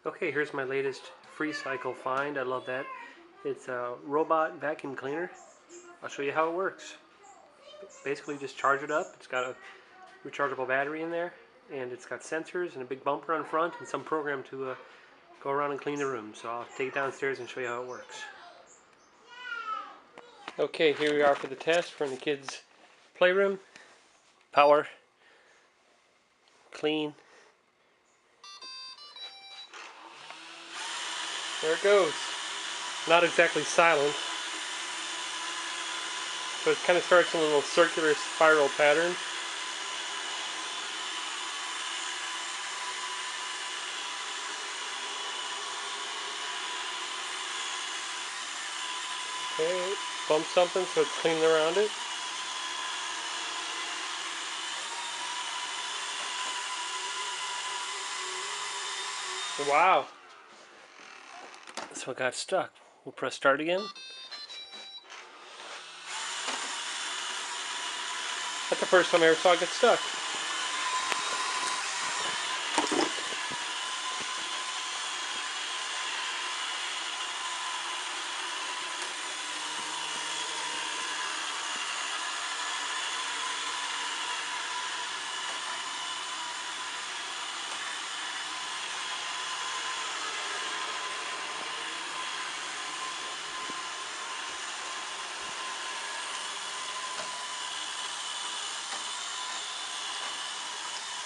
Okay, here's my latest Freecycle find. I love that. It's a robot vacuum cleaner. I'll show you how it works. Basically just charge it up. It's got a rechargeable battery in there, and it's got sensors and a big bumper on front and some program to go around and clean the room. So I'll take it downstairs and show you how it works. Okay, here we are for the test. We're in the kids' playroom. Power. Clean. There it goes. Not exactly silent. So it kind of starts in a little circular spiral pattern. Okay, bump something so it's cleaning around it. Wow. So it got stuck. We'll press start again. That's the first time I ever saw it get stuck.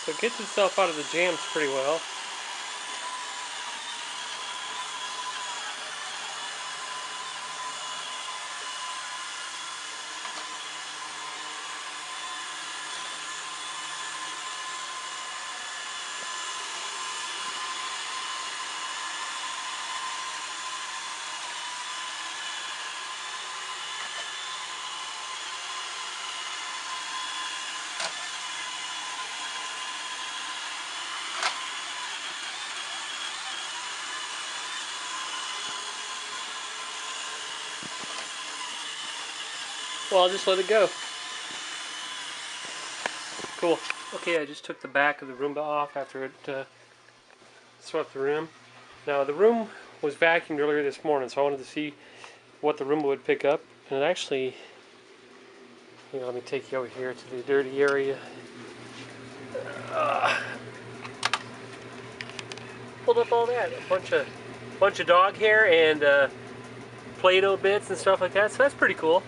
So it gets itself out of the jams pretty well. Well, I'll just let it go. Cool. Okay, I just took the back of the Roomba off after it swept the room. Now, the room was vacuumed earlier this morning, so I wanted to see what the Roomba would pick up. And it actually, here, let me take you over here to the dirty area. Pulled up all that, a bunch of dog hair and Play-Doh bits and stuff like that. So that's pretty cool.